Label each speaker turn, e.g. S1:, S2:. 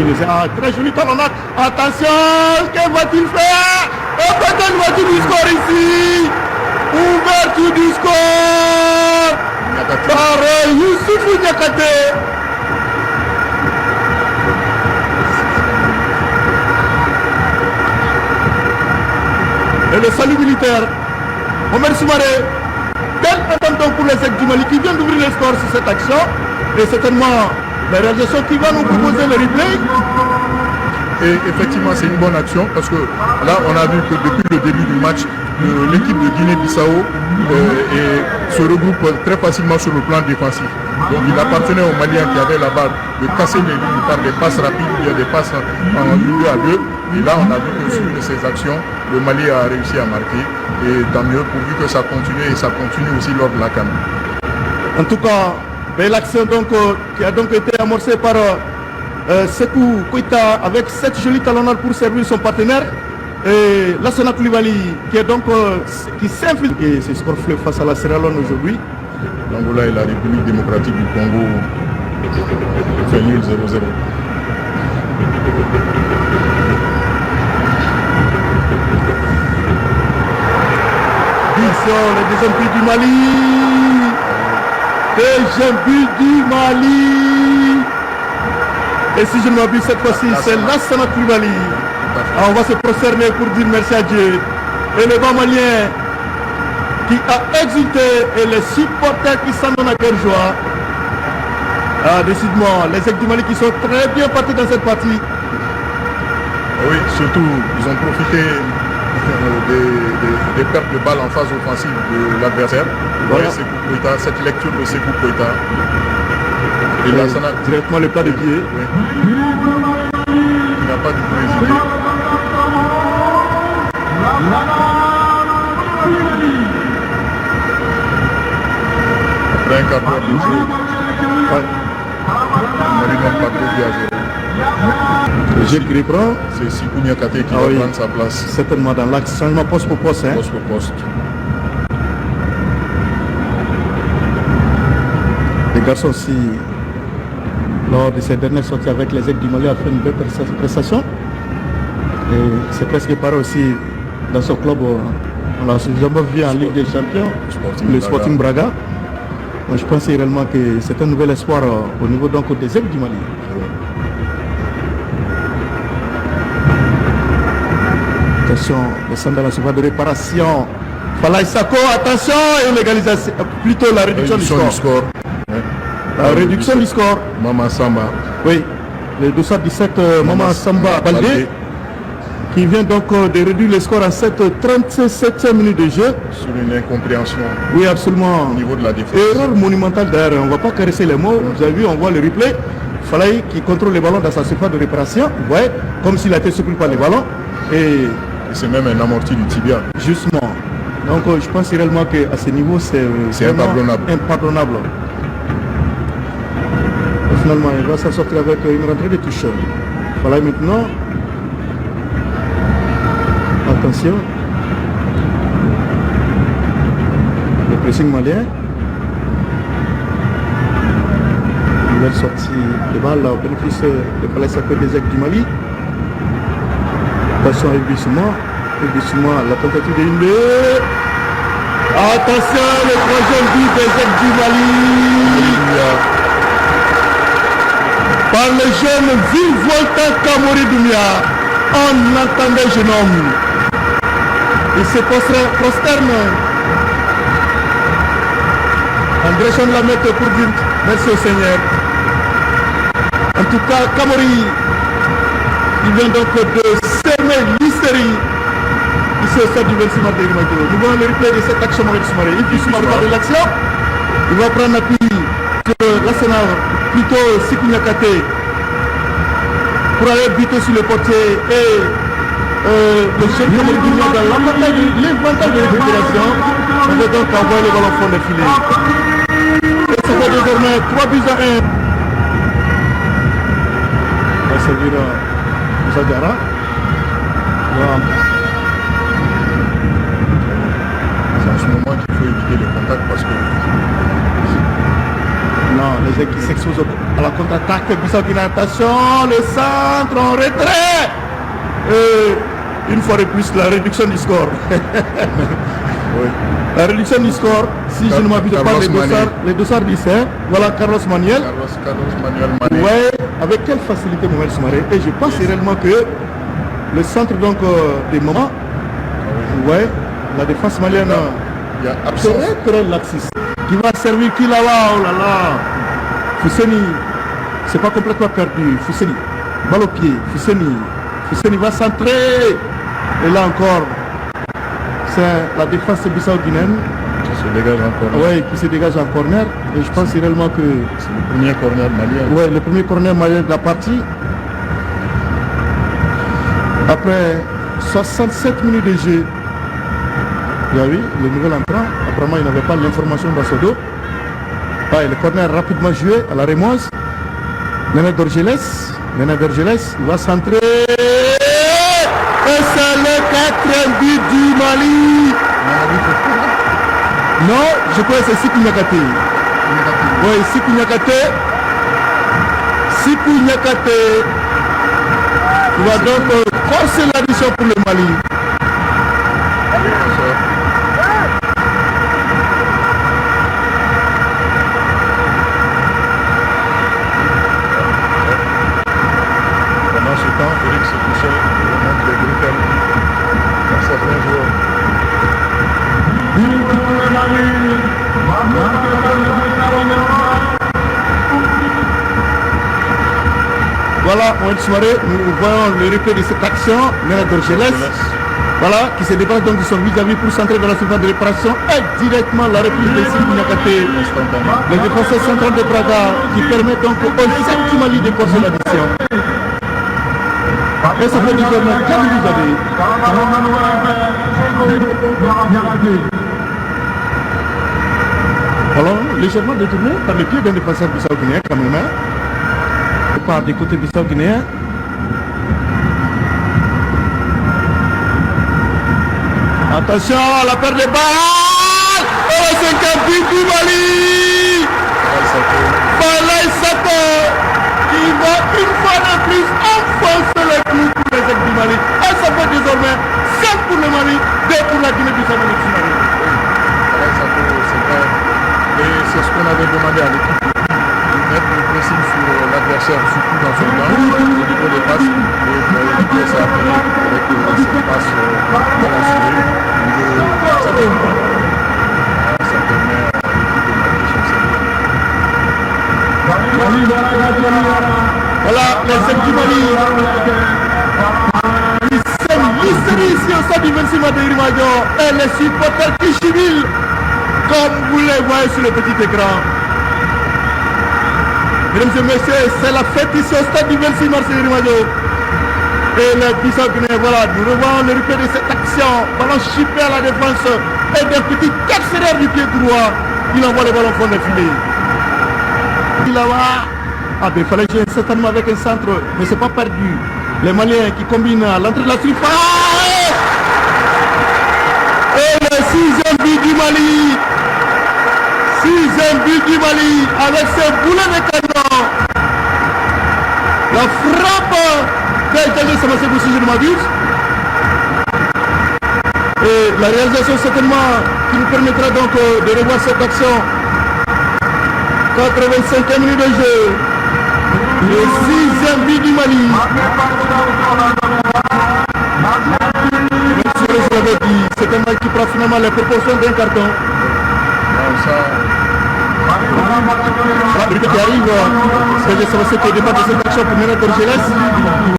S1: Il essaie. Ah, très joli talonnade. Attention, que va-t-il faire? Et peut-être va-t-il du score ici? Ouverture du score par Youssoufou Niakate. Et le salut militaire. Omer Soumaré. Belle entente donc pour les Aigles du Mali qui vient d'ouvrir le score sur cette action. Et certainement la réalisation qui va nous proposer le replay.
S2: Et effectivement, c'est une bonne action parce que là, on a vu que depuis le début du match, l'équipe de Guinée-Bissau se regroupe très facilement sur le plan défensif. Donc il appartenait aux Maliens qui avaient la barre de casser les lignes par des passes rapides, il y a des passes en 2 à 2. Et là, on a vu que sur une de ces actions, le Mali a réussi à marquer. Et tant mieux, pourvu que ça continue et ça continue aussi lors de la CAN.
S1: En tout cas, belle action donc, qui a donc été amorcée par Sekou Koïta avec 7 jolis talonnades pour servir son partenaire. Et Lassana Koulibaly qui est donc qui s'infiltre et c'est score fleuve face à la Sierra Leone aujourd'hui.
S2: L'Angola et la République démocratique du Congo fait nul 0-0.
S1: Le deuxième but du Mali. Deuxième but du Mali. Et si je ne m'abuse cette fois-ci, c'est Lassana Koulibaly. On va se prosterner pour dire merci à Dieu. Et le banc malien qui a exulté et les supporters qui s'en donnent à cœur joie. Ah, décidément, les Aigles du Mali qui sont très bien partis dans cette partie.
S2: Oui, surtout, ils ont profité des pertes de balles en phase offensive de l'adversaire. Voilà. Cette lecture de Sekou Koïta. Et là, ça
S1: directement le plat de pied.
S2: Oui. Il n'a pas du tout hésité. Après un quart d'heure de jeu, Mali n'a pas trop bien joué.
S1: Le jeu qui reprend,
S2: c'est Sekou Niakate qui va prendre sa place.
S1: Certainement dans l'axe, changement poste pour poste. Hein.
S2: Poste pour poste.
S1: Les garçons aussi, lors de ces dernières sorties avec les Aigles du Mali, a fait une belle prestation. Et c'est presque pareil aussi dans ce club. On l'a suffisamment vu en Ligue des Champions, le Sporting Braga. Moi, je pense réellement que c'est un nouvel espoir au niveau donc des Aigles du Mali. Attention, descend dans la surface de réparation. Falaï Sako, attention, et l'égalisation, plutôt la réduction du score. La réduction du score.
S2: Maman Samba.
S1: Oui, le 217 Maman Samba Baldé, qui vient donc de réduire le score à cette 37e minute de jeu.
S2: Sur une incompréhension.
S1: Oui, absolument.
S2: Au niveau de la défense.
S1: Erreur monumentale d'ailleurs, on ne va pas caresser les mots. Vous avez vu, on voit le replay. Falaï qui contrôle le ballon dans sa surface de réparation. Vous voyez, comme s'il a été surpris par le ballon. Et
S2: c'est même un amorti du tibia.
S1: Justement. Donc je pense réellement qu'à ce niveau, c'est impardonnable. Et finalement, il va s'en sortir avec une rentrée de touche. Voilà maintenant. Attention. Le pressing malien. Nouvelle sortie de balle au bénéfice de Falaï Sako des Aigles du Mali. Attention à Ibissouma, la tentative de Inde. Attention, le troisième but des Aigles du Mali. Par le jeune virevoltant Kamori Doumbia. On entendait le jeune homme. Il se prosterne. André Chon la mette pour dire merci au Seigneur. En tout cas, Kamori, il vient donc de semer l'hystérie ici au stade du 26 mars de Rimagiro. Nous voyons le replay de cette action avec Soumaré. Il puis Soumaré de l'action. Il va prendre appui sur l'Arsenal, plutôt Sekou Niakate, pour aller buter sur le portier et le chef de Mourinho dans l'inventaire de récupération. On va donc envoyer le ballon au fond des filets. Et ça fait désormais 3 buts à 1. On va servir Moussa Diarra.
S2: C'est en ce moment qu'il faut éviter les contacts parce que
S1: Non, les gens qui s'exposent à la contre-attaque. Bissau-Guinée, attention, le centre en retrait. Et une fois de plus, la réduction du score.
S2: Oui.
S1: La réduction du score, si je ne m'abuse pas, les dossards disent, voilà Carlos Manuel.
S2: Carlos Manuel Mané.
S1: Ouais, avec quelle facilité Mohamed Soumaré. Et je pense réellement que le centre donc des moments, ouais, la défense malienne
S2: Il y a absence.
S1: très laxiste. Qui va servir qui là-bas, oh là là. Fousseni, c'est pas complètement perdu. Fousseni, balle au pied. Fousseni va centrer. Et là encore, c'est la défense bissau-guinéenne
S2: Qui se dégage encore.
S1: ouais, qui se dégage en corner. Et je pense réellement que
S2: C'est le premier corner malien.
S1: ouais, le premier corner malien de la partie. Après 67 minutes de jeu, il y a eu le nouvel entrant. Apparemment, il n'avait pas l'information dans son dos. Ah, et le corner rapidement joué à la Rémoise. Nena Dorgeles, il va centrer. Et c'est le 4e but du Mali. Non, je crois que c'est Sikou Niakate. Oui, Sikou Niakate. Il va donc forcer l'addition pour le Mali.
S2: Pendant ce temps, Eric Sekoussé remonte les bretelles à certains joueurs.
S1: Voilà, Mohamed Soumaré, nous voyons le replay de cette action. Nena Dorgeles, voilà, qui se dépasse donc de son vis-à-vis pour centrer dans la surface de réparation et directement la reprise de Sikou Niakate, le défenseur central de Braga, qui permet donc au 7 Mali de forcer l'addition. Et ça fait désormais 4 buts à 2. Alors, légèrement détourné par le pied d'un défenseur bissau-guinéen quand même. Par des côtés bissau-guinéens. Attention à la perte de balle. Oh, c'est un but du Mali. Balaï Sato qui va une fois de plus enfoncer le clou pour les équipes du Mali. Et ça fait désormais 5 pour le Mali, 2 pour la Guinée-Bissau.
S2: Et c'est ce qu'on avait demandé à l'équipe de mettre le pressing sur l'adversaire, surtout dans son camp, au niveau des passes. Et l'équipe s'est appelée avec cette passe balancée. Ça permet à l'équipe de marquer son service.
S1: Voilà, les équipes du Mali. Ils l'hystérie ici au stade du 26 mois de Irimadio. Et les supporters qui jubilent, comme vous les voyez sur le petit écran. Mesdames et messieurs, c'est la fête ici au stade du 26 mars de Irimadio. Et les Bissau-Guinéens, voilà, nous revoyons le replay de cette action. Ballon chippé à la défense et d'un petit carcéraire du pied droit. Il envoie le ballon au fond des filets. Il a il fallait jouer certainement avec un centre, mais c'est pas perdu. Les Maliens qui combinent à l'entrée de la surface. Et le 6e but du Mali. 6e but du Mali avec ses boulets de canon. La frappe d'Algérie, ça va se pousser, je ne m'abuse. Et la réalisation certainement qui nous permettra donc de revoir cette action. 85e minute de jeu. Le 6e but du Mali. Monsieur je l'avais dit, c'est un match qui prend finalement les proportions d'un carton. La brigade qui arrive, c'est que ça va se débattre de cette action pour Nena Dorgeles.